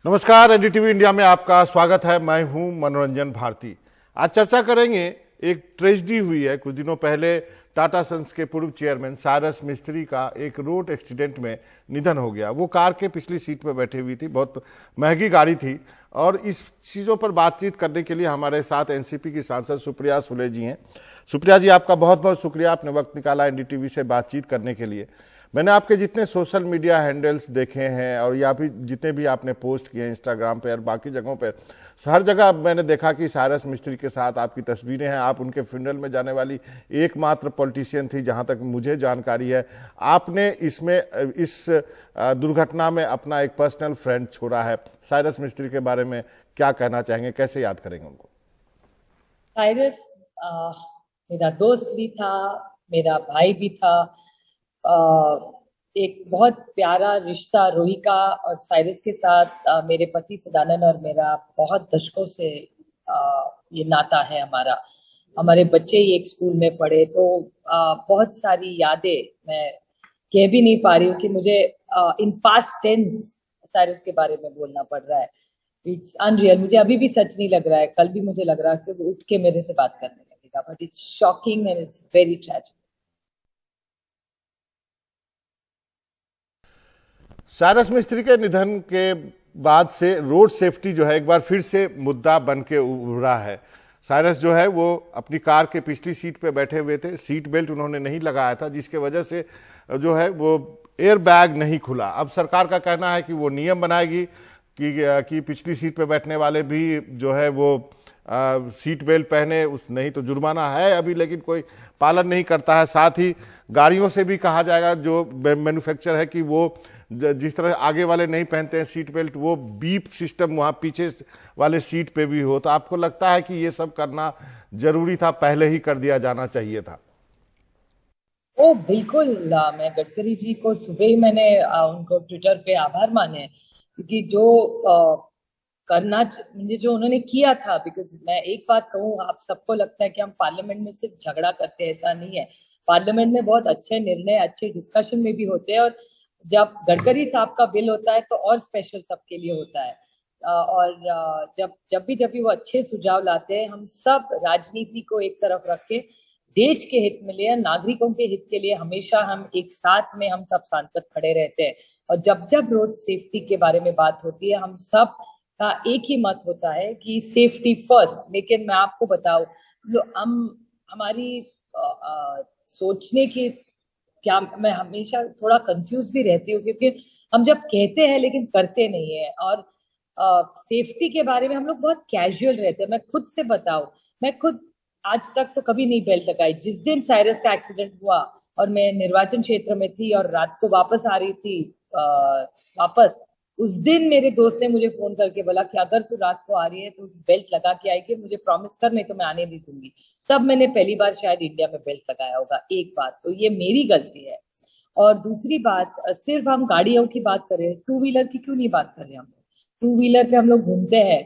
नमस्कार, NDTV India में आपका स्वागत है। मैं हूं मनोरंजन भारती। आज चर्चा करेंगे, एक ट्रेजेडी हुई है। कुछ दिनों पहले टाटा सन्स के पूर्व चेयरमैन साइरस मिस्त्री का एक रोड एक्सीडेंट में निधन हो गया। वो कार के पिछली सीट पर बैठी हुई थी, बहुत महंगी गाड़ी थी। और इस चीज़ों पर बातचीत करने के लिए हमारे साथ एनसीपी की सांसद सुप्रिया सुले जी हैं। सुप्रिया जी, आपका बहुत बहुत शुक्रिया, आपने वक्त निकाला एनडीटीवी से बातचीत करने के लिए। मैंने आपके जितने सोशल मीडिया हैंडल्स देखे हैं और या फिर जितने भी आपने पोस्ट किए इंस्टाग्राम पे और बाकी जगहों पे, हर जगह मैंने देखा कि साइरस मिस्त्री के साथ आपकी तस्वीरें हैं। आप उनके फ्यूनरल में जाने वाली एकमात्र पॉलिटिशियन थी, जहां तक मुझे जानकारी है। आपने इस दुर्घटना में अपना एक पर्सनल फ्रेंड छोड़ा है। साइरस मिस्त्री के बारे में क्या कहना चाहेंगे, कैसे याद करेंगे उनको? साइरस मेरा दोस्त भी था, मेरा भाई भी था। एक बहुत प्यारा रिश्ता रोहिका और साइरस के साथ मेरे पति सदानंद और मेरा बहुत दशकों से ये नाता है हमारा। हमारे बच्चे ही एक स्कूल में पढ़े, तो बहुत सारी यादें मैं कह भी नहीं पा रही हूँ कि मुझे इन पास्ट टेंस साइरस के बारे में बोलना पड़ रहा है। It's unreal. मुझे अभी भी सच नहीं लग रहा है। कल भी मुझे लग रहा है कि वो उठ के मेरे से बात करने लगेगा, but it's shocking and it's very tragic. Cyrus मिस्त्री के निधन के बाद से रोड सेफ्टी जो है एक बार फिर से मुद्दा बन के उभरा है। साइरस जो है वो अपनी कार के पिछली सीट पे बैठे हुए थे, सीट बेल्ट उन्होंने नहीं लगाया था, जिसके वजह से जो है वो एयर बैग नहीं खुला। अब सरकार का कहना है कि वो नियम बनाएगी कि पिछली सीट पे बैठने वाले भी जो है वो सीट बेल्ट पहने, उस नहीं तो जुर्माना है अभी, लेकिन कोई पालन नहीं करता है। साथ ही गाड़ियों से भी कहा जाएगा, जो मैन्युफैक्चर है, कि वो जिस तरह आगे वाले नहीं पहनते हैं सीट बेल्ट, वो बीप सिस्टम वहां पीछे वाले सीट पे भी हो। तो आपको लगता है कि ये सब करना जरूरी था, पहले ही कर दिया जाना चाहिए था? ओ बिल्कुल। मैं गडकरी जी को सुबह ही मैंने उनको ट्विटर पे आभार माने, क्योंकि जो मुझे जो उन्होंने किया था। बिकॉज मैं एक बात कहूँ, आप सबको लगता है कि हम पार्लियामेंट में सिर्फ झगड़ा करते हैं, ऐसा नहीं है। पार्लियामेंट में बहुत अच्छे निर्णय, अच्छे डिस्कशन में भी होते हैं। और जब गडकरी साहब का बिल होता है तो और स्पेशल सबके लिए होता है। और जब भी वो अच्छे सुझाव लाते हैं, हम सब राजनीति को एक तरफ रख के देश के हित में लिए, नागरिकों के हित के लिए हमेशा हम एक साथ में, हम सब सांसद खड़े रहते हैं। और जब जब रोड सेफ्टी के बारे में बात होती है, हम सब का एक ही मत होता है कि सेफ्टी फर्स्ट। लेकिन मैं आपको बताऊं, हम हमारी सोचने की क्या, मैं हमेशा थोड़ा कंफ्यूज भी रहती हूँ, क्योंकि हम जब कहते हैं लेकिन करते नहीं है। और सेफ्टी के बारे में हम लोग बहुत कैजुअल रहते हैं। मैं खुद से बताऊं, मैं खुद आज तक तो कभी नहीं बेल्ट लगाई। जिस दिन साइरस का एक्सीडेंट हुआ और मैं निर्वाचन क्षेत्र में थी और रात को वापस आ रही थी वापस, उस दिन मेरे दोस्त ने मुझे फोन करके बोला कि अगर तू रात को आ रही है तो बेल्ट लगा के आएगी, मुझे प्रॉमिस कर, नहीं तो मैं आने नहीं दूंगी। तब मैंने पहली बार शायद इंडिया में बेल्ट लगाया होगा। एक बात तो ये मेरी गलती है। और दूसरी बात, सिर्फ हम गाड़ियों की बात करें, टू व्हीलर की क्यों नहीं बात कर रहे हम? टू व्हीलर पे हम लोग घूमते हैं,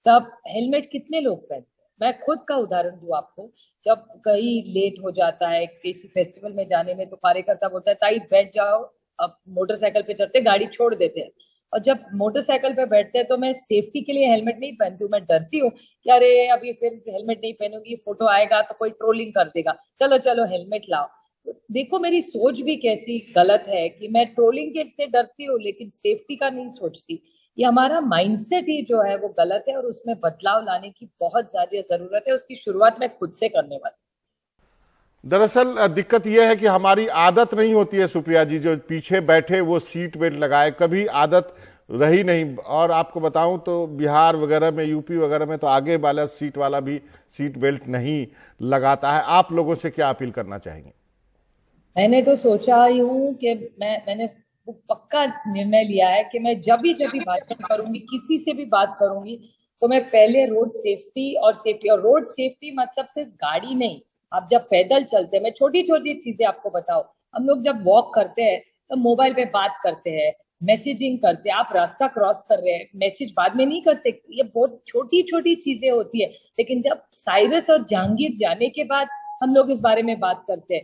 तब हेलमेट कितने लोग पहनते हैं? मैं खुद का उदाहरण दूं आपको। जब कहीं लेट हो जाता है किसी फेस्टिवल में जाने में, तो कार्यकर्ता बोलता है ताई बैठ जाओ। अब मोटरसाइकिल पे चढ़ते, गाड़ी छोड़ देते हैं। और जब मोटरसाइकिल पे बैठते हैं तो मैं सेफ्टी के लिए हेलमेट नहीं पहनती हूँ। मैं डरती हूँ कि अरे अभी फिर हेलमेट नहीं पहनूंगी, फोटो आएगा तो कोई ट्रोलिंग कर देगा, चलो चलो हेलमेट लाओ। तो देखो मेरी सोच भी कैसी गलत है कि मैं ट्रोलिंग के से डरती हूँ लेकिन सेफ्टी का नहीं सोचती। ये हमारा माइंडसेट ही जो है वो गलत है, और उसमें बदलाव लाने की बहुत ज्यादा जरूरत है। उसकी शुरुआत मैं खुद से करने वाली। दरअसल दिक्कत यह है कि हमारी आदत नहीं होती है सुप्रिया जी, जो पीछे बैठे वो सीट बेल्ट लगाए, कभी आदत रही नहीं। और आपको बताऊं तो बिहार वगैरह में, यूपी वगैरह में तो आगे वाला सीट वाला भी सीट बेल्ट नहीं लगाता है। आप लोगों से क्या अपील करना चाहेंगे? मैंने तो सोचा ही हूँ कि मैंने वो पक्का निर्णय लिया है कि मैं जब भी बात करूंगी, किसी से भी बात करूंगी, तो मैं पहले रोड सेफ्टी और रोड सेफ्टी मतलब सिर्फ गाड़ी नहीं। आप जब पैदल चलते हैं, मैं छोटी छोटी चीजें आपको बताओ। हम लोग जब वॉक करते हैं तो मोबाइल पे बात करते हैं, मैसेजिंग करते हैं। आप रास्ता क्रॉस कर रहे हैं, मैसेज बाद में नहीं कर सकते। ये बहुत छोटी छोटी चीजें होती है, लेकिन जब साइरस और जहांगीर जाने के बाद हम लोग इस बारे में बात करते हैं।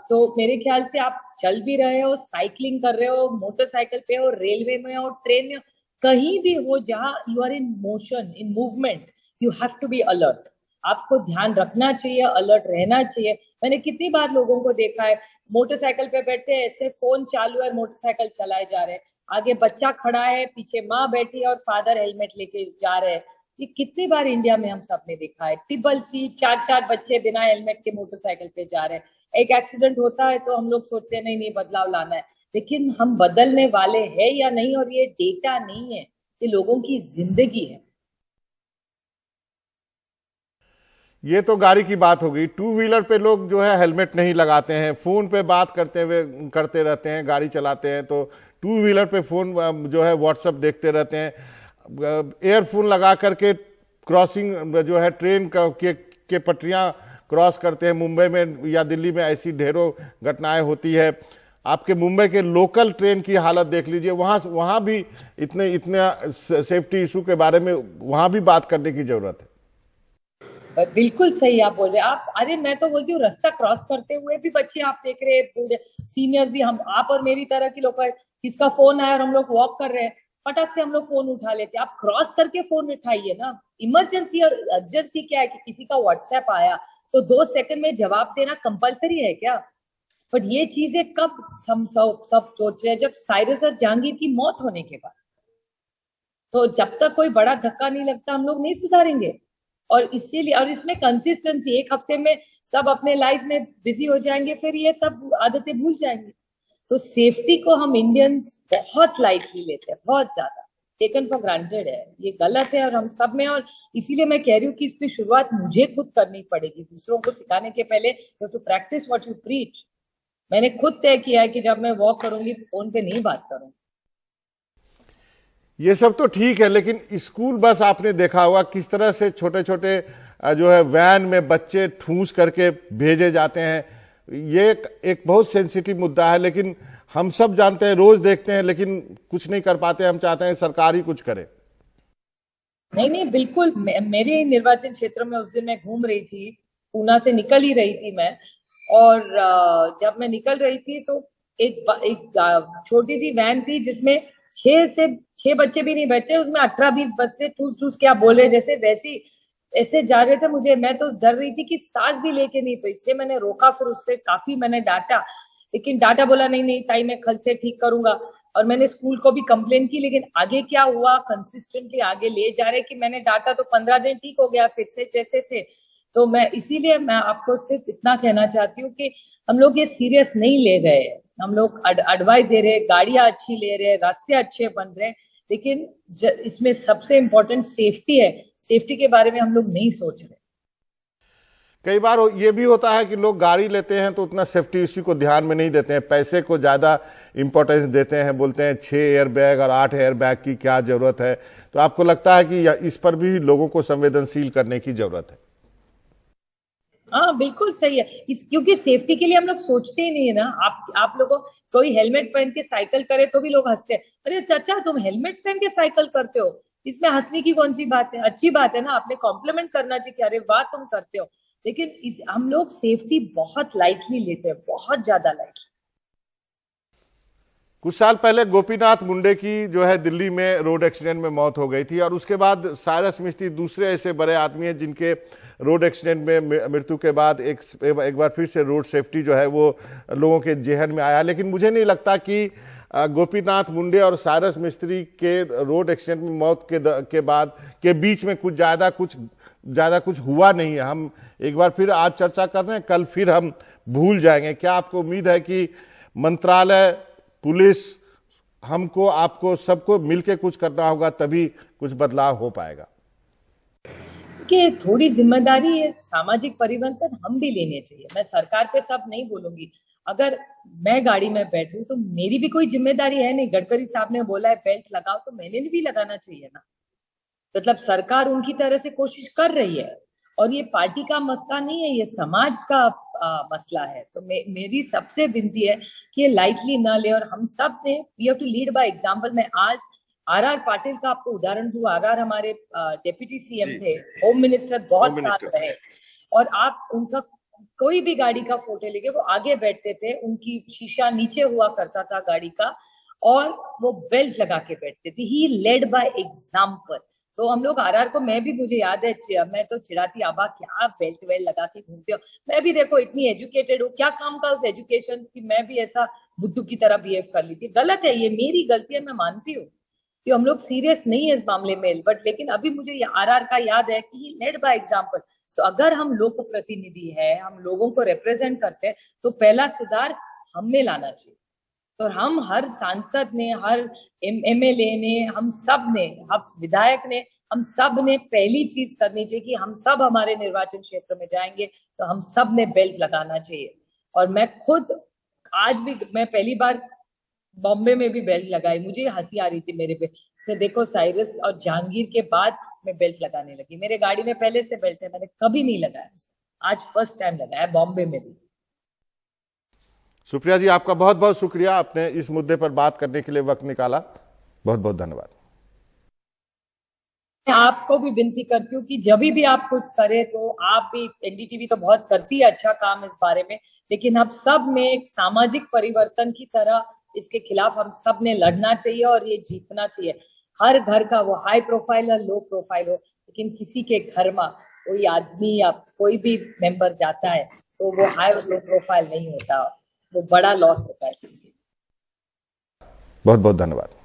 तो मेरे ख्याल से आप चल भी रहे हो, साइकिलिंग कर रहे हो, मोटरसाइकिल पे हो, रेलवे में हो, ट्रेन में हो, कहीं भी हो जहां you are in motion, in movement, you have to be alert. आपको ध्यान रखना चाहिए, अलर्ट रहना चाहिए। मैंने कितनी बार लोगों को देखा है, मोटरसाइकिल पे बैठे हैं, ऐसे फोन चालू है, मोटरसाइकिल चलाए जा रहे हैं, आगे बच्चा खड़ा है, पीछे माँ बैठी है और फादर हेलमेट लेके जा रहे हैं। ये कितनी बार इंडिया में हम सब ने देखा है। ट्रिपल सीट, 4-4 बच्चे बिना हेलमेट के मोटरसाइकिल पे जा रहे हैं। एक एक्सीडेंट होता है तो हम लोग सोचते हैं नहीं नहीं बदलाव लाना है, लेकिन हम बदलने वाले हैं या नहीं? और ये डेटा नहीं है, ये लोगों की जिंदगी है। ये तो गाड़ी की बात हो गई। टू व्हीलर पे लोग जो है हेलमेट नहीं लगाते हैं, फोन पे बात करते रहते हैं, गाड़ी चलाते हैं तो टू व्हीलर पे फोन जो है व्हाट्सएप देखते रहते हैं, एयरफोन लगा करके क्रॉसिंग जो है ट्रेन के पटरियां क्रॉस करते हैं। मुंबई में या दिल्ली में ऐसी ढेरों घटनाएं होती है। आपके मुंबई के लोकल ट्रेन की हालत देख लीजिए, वहां भी इतने सेफ्टी इशू के बारे में वहां भी बात करने की जरूरत है। बिल्कुल सही आप बोल रहे हैं। आप, अरे मैं तो बोलती हूँ रास्ता क्रॉस करते हुए भी बच्चे आप देख रहे हैं, बूढ़े सीनियर्स भी, हम आप और मेरी तरह के लोग, किसका फोन आया और हम लोग वॉक कर रहे हैं, फटाक से हम लोग फोन उठा लेते हैं। आप क्रॉस करके फोन उठाइए ना। इमरजेंसी और अर्जेंसी क्या है कि किसी का व्हाट्सएप आया तो 2 सेकंड में जवाब देना कंपलसरी है क्या? बट ये चीजें कब हम सब सोच रहे हैं? जब साइरस और जहांगीर की मौत होने के बाद। तो जब तक कोई बड़ा धक्का नहीं लगता हम लोग नहीं सुधारेंगे। और इसीलिए, और इसमें कंसिस्टेंसी, एक हफ्ते में सब अपने लाइफ में बिजी हो जाएंगे, फिर ये सब आदतें भूल जाएंगे। तो सेफ्टी को हम इंडियंस बहुत लाइटली लेते हैं, बहुत ज्यादा टेकन फॉर ग्रांटेड है। ये गलत है और हम सब में, और इसीलिए मैं कह रही हूँ कि इस पे शुरुआत मुझे खुद करनी पड़ेगी। दूसरों को सिखाने के पहले you to practice what you preach. मैंने खुद तय किया है कि जब मैं वॉक करूंगी फोन पे नहीं बात करूंगी। ये सब तो ठीक है, लेकिन स्कूल बस आपने देखा होगा किस तरह से छोटे छोटे जो है वैन में बच्चे ठूस करके भेजे जाते हैं। ये एक बहुत सेंसिटिव मुद्दा है, लेकिन हम सब जानते हैं, रोज देखते हैं, लेकिन कुछ नहीं कर पाते। हम चाहते हैं सरकार ही कुछ करे। नहीं नहीं, बिल्कुल। मेरे निर्वाचन क्षेत्र में उस दिन मैं घूम रही थी, पूना से निकल ही रही थी मैं, और जब मैं निकल रही थी तो एक छोटी सी वैन थी जिसमें 6 बच्चे भी नहीं बैठे, उसमें 18-20 बच्चे ठूस ठूस के, आप बोल रहे जैसे वैसी ऐसे जा रहे थे। मैं तो डर रही थी कि सांस भी लेके नहीं, तो इसलिए मैंने रोका। फिर उससे काफी मैंने डांटा, लेकिन डांटा बोला नहीं नहीं ताई मैं कल से ठीक करूंगा। और मैंने स्कूल को भी कंप्लेन की, लेकिन आगे क्या हुआ, कंसिस्टेंटली आगे ले जा रहे कि मैंने डांटा तो 15 दिन ठीक हो गया, फिर से जैसे थे। तो इसीलिए मैं आपको सिर्फ इतना कहना चाहती हूँ कि हम लोग ये सीरियस नहीं ले रहे हैं। हम लोग एडवाइस दे रहे हैं, गाड़ियां अच्छी ले रहे हैं, रास्ते अच्छे बन रहे हैं, लेकिन इसमें सबसे इम्पोर्टेंट सेफ्टी है। सेफ्टी के बारे में हम लोग नहीं सोच रहे। कई बार ये भी होता है कि लोग गाड़ी लेते हैं तो उतना सेफ्टी इश्यू को ध्यान में नहीं देते हैं, पैसे को ज्यादा इंपॉर्टेंस देते हैं, बोलते हैं 6 एयर बैग और 8 एयर बैग की क्या जरूरत है। तो आपको लगता है कि इस पर भी लोगों को संवेदनशील करने की जरूरत है? हाँ बिल्कुल सही है। क्योंकि सेफ्टी के लिए हम लोग सोचते ही नहीं है ना। आप लोगों, कोई हेलमेट पहन के साइकिल करे तो भी लोग हंसते हैं, अरे चाचा तुम हेलमेट पहन के साइकिल करते हो, इसमें हंसने की कौन सी बात है? अच्छी बात है ना, आपने कॉम्प्लीमेंट करना चाहिए कि अरे वाह तुम करते हो। लेकिन हम लोग सेफ्टी बहुत लाइटली लेते हैं, बहुत ज्यादा लाइटली। कुछ साल पहले गोपीनाथ मुंडे की जो है दिल्ली में रोड एक्सीडेंट में मौत हो गई थी, और उसके बाद साइरस मिस्त्री दूसरे ऐसे बड़े आदमी हैं जिनके रोड एक्सीडेंट में मृत्यु के बाद एक बार फिर से रोड सेफ्टी जो है वो लोगों के जेहन में आया। लेकिन मुझे नहीं लगता कि गोपीनाथ मुंडे और साइरस मिस्त्री के रोड एक्सीडेंट में मौत के बाद के बीच में कुछ ज्यादा कुछ हुआ नहीं है। हम एक बार फिर आज चर्चा कर रहे हैं, कल फिर हम भूल जाएंगे। क्या आपको उम्मीद है कि मंत्रालय, पुलिस, हमको, आपको, सबको मिलकर कुछ करना होगा तभी कुछ बदलाव हो पाएगा? कि थोड़ी जिम्मेदारी है, सामाजिक परिवर्तन हम भी लेने चाहिए। मैं सरकार पे सब नहीं बोलूंगी। अगर मैं गाड़ी में बैठूं तो मेरी भी कोई जिम्मेदारी है नहीं। गडकरी साहब ने बोला है बेल्ट लगाओ, तो मैंने भी लगाना चाहिए ना। मतलब सरकार उनकी तरह से कोशिश कर रही है, और ये पार्टी का मसला नहीं है, ये समाज का मसला है। तो मेरी सबसे विनती है कि ये लाइटली ना ले, और हम सब ने we have to lead by example. मैं आज आर पाटिल का आपको उदाहरण दूं। आर हमारे डेप्यूटी सीएम थे, होम मिनिस्टर बहुत साथ रहे, और आप उनका कोई भी गाड़ी का फोटो लेके वो आगे बैठते थे, उनकी शीशा नीचे हुआ करता था गाड़ी का, और वो बेल्ट लगा के बैठते थे। ही लेड बाय एग्जाम्पल। तो हम लोग आरआर को, मैं भी, मुझे याद है, मैं तो चिढ़ाती, आबा क्या बेल्ट वेल्ट लगा के घूमते हो, मैं भी देखो इतनी एजुकेटेड हूँ, क्या काम का उस एजुकेशन की, मैं भी ऐसा बुद्धू की तरह बिहेव कर ली थी। गलत है, ये मेरी गलती है, मैं मानती हूँ कि हम लोग सीरियस नहीं है इस मामले में, बट लेकिन अभी मुझे आरआर का याद है कि ही लेड बाय एग्जाम्पल। सो अगर हम लोक प्रतिनिधि है, हम लोगों को रिप्रेजेंट करते हैं, तो पहला सुधार हमें लाना चाहिए। तो हम हर सांसद ने, हर एमएलए ने, हम सब ने, हम विधायक ने, हम सब ने पहली चीज करनी चाहिए कि हम सब हमारे निर्वाचन क्षेत्र में जाएंगे तो हम सब ने बेल्ट लगाना चाहिए। और मैं खुद आज भी, मैं पहली बार बॉम्बे में भी बेल्ट लगाई, मुझे हंसी आ रही थी मेरे पे से, देखो साइरस और जहांगीर के बाद मैं बेल्ट लगाने लगी। मेरे गाड़ी में पहले से बेल्ट है, मैंने कभी नहीं लगाया, आज फर्स्ट टाइम लगाया बॉम्बे में भी। सुप्रिया जी, आपका बहुत बहुत शुक्रिया, आपने इस मुद्दे पर बात करने के लिए वक्त निकाला। बहुत बहुत धन्यवाद। मैं आपको भी विनती करती हूँ कि जब भी आप कुछ करें तो आप भी, एनडीटीवी तो बहुत करती है अच्छा काम इस बारे में, लेकिन अब सब में एक सामाजिक परिवर्तन की तरह इसके खिलाफ हम सब ने लड़ना चाहिए और ये जीतना चाहिए। हर घर का, वो हाई प्रोफाइल और लो प्रोफाइल हो, लेकिन किसी के घर में कोई आदमी या कोई भी मेंबर जाता है तो वो हाई और लो प्रोफाइल नहीं होता, वो बड़ा लॉस होता है। बहुत बहुत धन्यवाद।